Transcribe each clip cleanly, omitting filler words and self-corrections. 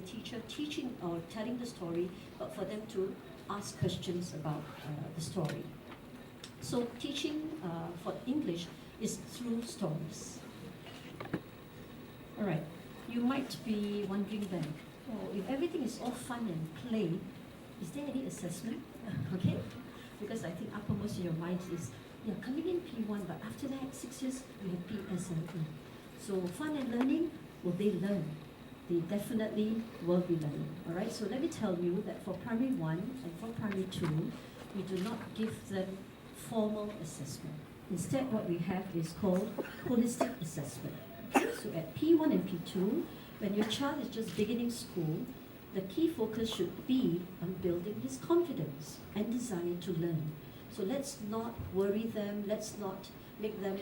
teacher teaching or telling the story, but for them to ask questions about the story. So teaching for English is through stories. All right, you might be wondering then, oh, if everything is all fun and play, is there any assessment? Okay, because I think uppermost in your mind is, yeah, coming in P1, but after that, 6 years, we have PSLE. So fun and learning, will they learn? They definitely will be learning. All right, so let me tell you that for primary 1 and for primary 2, we do not give them formal assessment. Instead, what we have is called holistic assessment. Okay, so at P1 and P2, when your child is just beginning school, the key focus should be on building his confidence and desire to learn. So let's not worry them, let's not make them,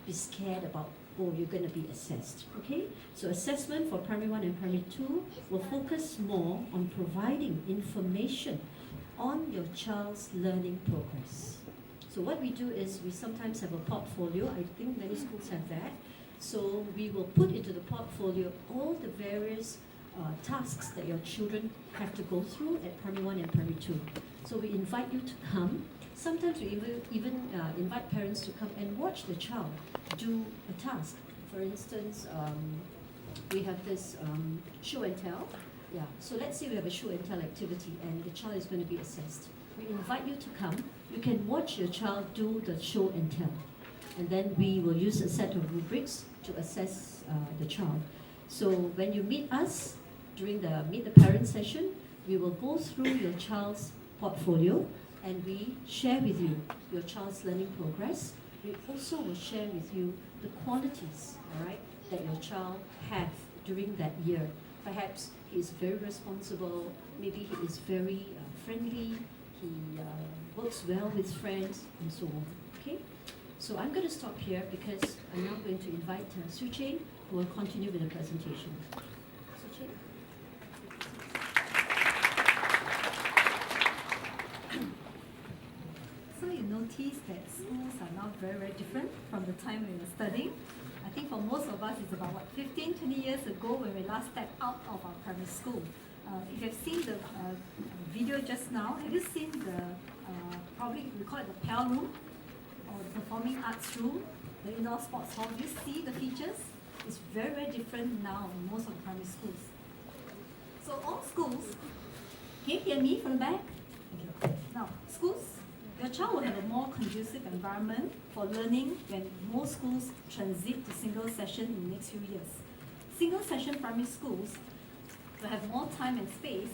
be scared about, oh, you're going to be assessed, okay? So assessment for primary 1 and primary 2 will focus more on providing information on your child's learning progress. So what we do is we sometimes have a portfolio. I think many schools have that. So we will put into the portfolio all the various tasks that your children have to go through at primary 1 and primary 2. So we invite you to come. Sometimes we even invite parents to come and watch the child do a task. For instance, we have this show and tell. Yeah. So let's say we have a show and tell activity and the child is going to be assessed. We invite you to come. You can watch your child do the show and tell. And then we will use a set of rubrics to assess the child. So when you meet us during the Meet the Parents session, we will go through your child's portfolio and we share with you your child's learning progress. We also will share with you the qualities, all right, that your child have during that year. Perhaps he is very responsible, maybe he is very friendly, he works well with friends, and so on. Okay? So I'm going to stop here because I'm now going to invite Cheng, who will continue with the presentation. Cheng. So you notice that schools are now very, very different from the time we were studying. I think for most of us, it's about 15, 20 years ago when we last stepped out of our primary school. If you've seen the video just now, have you seen the, probably we call it the PAL room, or the performing arts room, the indoor sports hall? Do you see the features? It's very, very different now in most of the primary schools. So all schools, can you hear me from the back? Okay. Now, schools, your child will have a more conducive environment for learning when most schools transit to single session in the next few years. Single session primary schools will have more time and space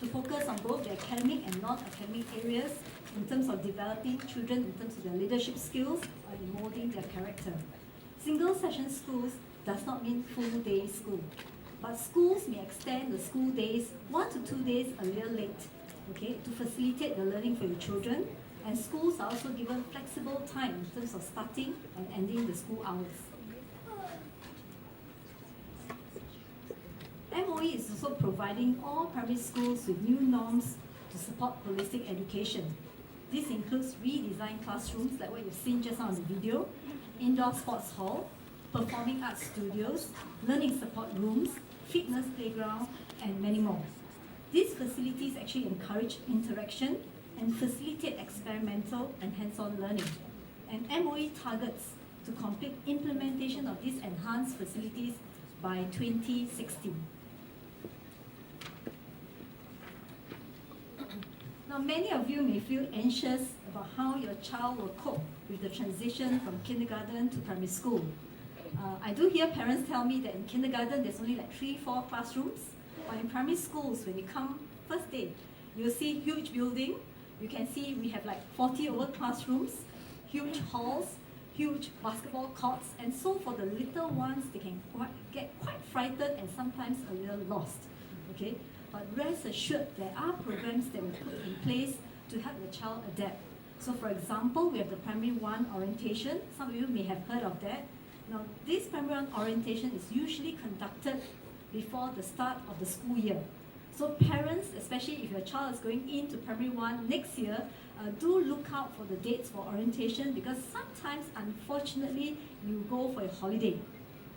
to focus on both the academic and non-academic areas in terms of developing children in terms of their leadership skills or in molding their character. Single session schools does not mean full day school, but schools may extend the school days 1 to 2 days a little late, okay, to facilitate the learning for your children, and schools are also given flexible time in terms of starting and ending the school hours. MOE is also providing all primary schools with new norms to support holistic education. This includes redesigned classrooms like what you've seen just now in the video, indoor sports hall, performing arts studios, learning support rooms, fitness playground, and many more. These facilities actually encourage interaction and facilitate experimental and hands-on learning. And MOE targets to complete implementation of these enhanced facilities by 2016. Now, many of you may feel anxious about how your child will cope with the transition from kindergarten to primary school. I do hear parents tell me that in kindergarten there's only like 3-4 classrooms, but in primary schools, when you come first day, you'll see huge building. You can see we have like 40 over classrooms, huge halls, huge basketball courts, and so for the little ones, they can get quite frightened and sometimes a little lost. Okay, but rest assured, there are programs that we put in place to help the child adapt. So for example, we have the primary 1 orientation. Some of you may have heard of that. Now, this primary 1 orientation is usually conducted before the start of the school year. So parents, especially if your child is going into primary 1 next year, do look out for the dates for orientation, because sometimes, unfortunately, you go for a holiday.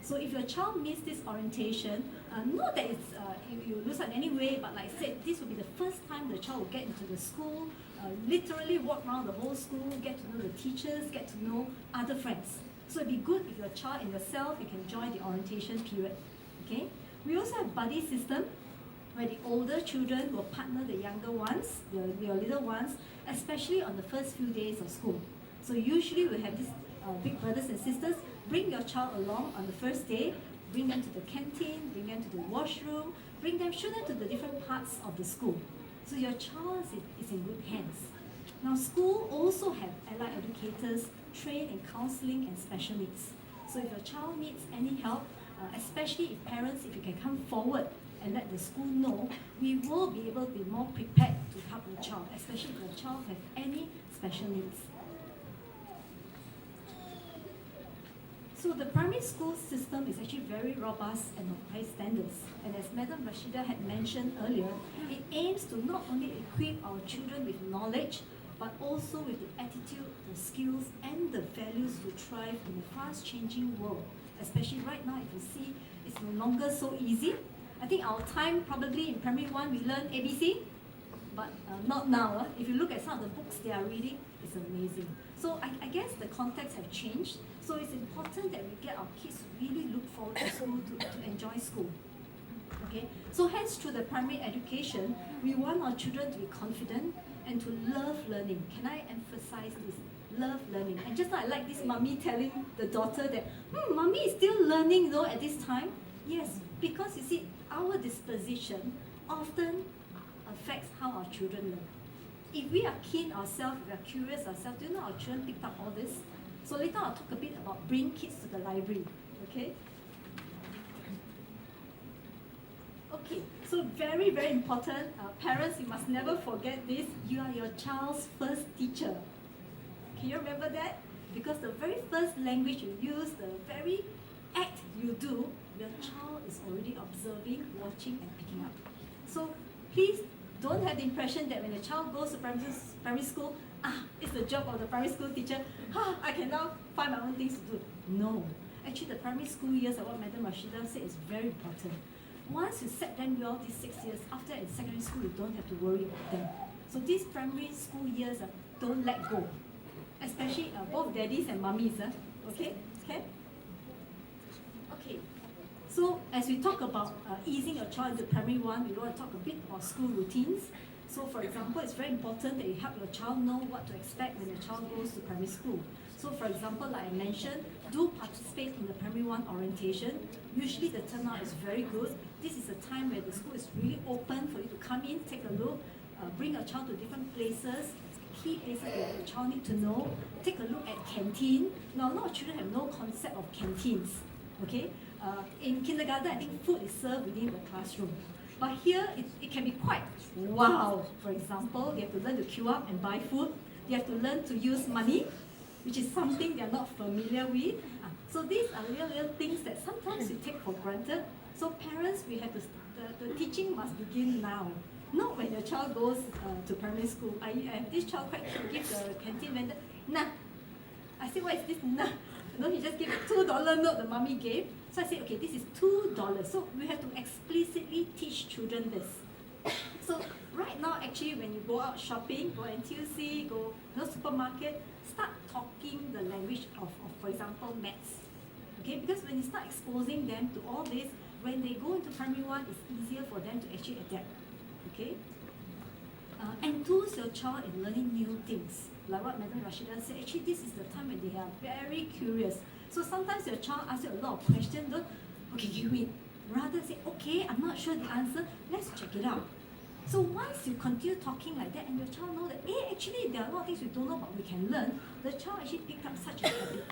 So if your child missed this orientation, not that it's you lose out in any way, but like I said, this will be the first time the child will get into the school, literally walk around the whole school, get to know the teachers, get to know other friends. So it'd be good if your child and yourself, you can join the orientation period. Okay? We also have buddy system, where the older children will partner the younger ones, your little ones, especially on the first few days of school. So usually we have these big brothers and sisters. Bring your child along on the first day, bring them to the canteen, bring them to the washroom, show them to the different parts of the school. So your child is in good hands. Now school also have allied educators trained in counseling and special needs. So if your child needs any help, especially if parents, if you can come forward and let the school know, we will be able to be more prepared to help your child, especially if your child has any special needs. So the primary school system is actually very robust and of high standards. And as Madam Rashidah had mentioned earlier, it aims to not only equip our children with knowledge, but also with the attitude, the skills, and the values to thrive in a fast-changing world. Especially right now, if you see, it's no longer so easy. I think our time, probably in primary 1, we learn ABC, but not now. If you look at some of the books they are reading, it's amazing. So I guess the context have changed. So it's important that we get our kids to really look forward to school, to enjoy school. Okay? So hence, through the primary education, we want our children to be confident and to love learning. Can I emphasize this? Love learning. And just like I like this mummy telling the daughter that, mommy is still learning though at this time. Yes, because you see, our disposition often affects how our children learn. If we are keen ourselves, if we are curious ourselves, do you know our children picked up all this? So later I'll talk a bit about bring kids to the library, okay? Okay, so very, very important. Parents, you must never forget this. You are your child's first teacher. Can you remember that? Because the very first language you use, the very act you do, your child is already observing, watching, and picking up. So please don't have the impression that when the child goes to primary school, it's the job of the primary school teacher, I can now find my own things to do. No. Actually, the primary school years, like what Madam Rashidah said, is very important. Once you set them well these 6 years, after in secondary school, you don't have to worry about them. So these primary school years, don't let go. Especially both daddies and mummies, okay? Okay? Okay. So as we talk about easing your child into primary 1, we want to talk a bit about school routines. So for example, it's very important that you help your child know what to expect when the child goes to primary school. So for example, like I mentioned, do participate in the primary 1 orientation. Usually the turnout is very good. This is a time where the school is really open for you to come in, take a look, bring your child to different places, key places that your child need to know. Take a look at canteen. Now a lot of children have no concept of canteens. Okay? In kindergarten, I think food is served within the classroom. But here, it can be quite wow. For example, they have to learn to queue up and buy food. They have to learn to use money, which is something they are not familiar with. So these are little things that sometimes we take for granted. So parents, we have to, the teaching must begin now. Not when your child goes to primary school. I have this child quite give the canteen vendor, nah. I said, what is this nah? No, he just gave a $2 note the mommy gave. So I said, okay, this is $2. So we have to explicitly teach children this. So right now, actually, when you go out shopping, go NTUC, go supermarket, start talking the language of, for example, maths. Okay, because when you start exposing them to all this, when they go into primary 1, it's easier for them to actually adapt. Okay? Enthuse your child in learning new things. Like what Madam Rashidah said, actually this is the time when they are very curious. So sometimes your child asks you a lot of questions, okay, you wait. Rather say, okay, I'm not sure the answer, let's check it out. So once you continue talking like that and your child knows that, hey, actually there are a lot of things we don't know but we can learn, the child actually picks up such a habit.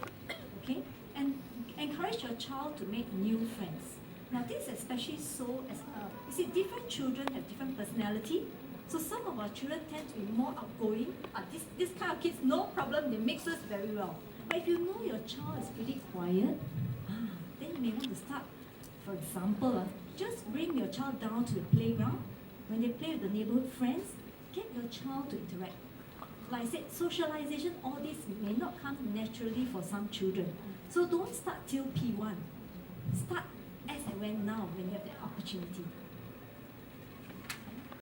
Okay? And encourage your child to make new friends. Now this is especially so as, you see, different children have different personality. So some of our children tend to be more outgoing. This kind of kids, no problem, they mix us very well. But if you know your child is pretty quiet, then you may want to start. For example, just bring your child down to the playground. When they play with the neighborhood friends, get your child to interact. Like I said, socialization, all this may not come naturally for some children. So don't start till P1. start as and when now when you have the opportunity.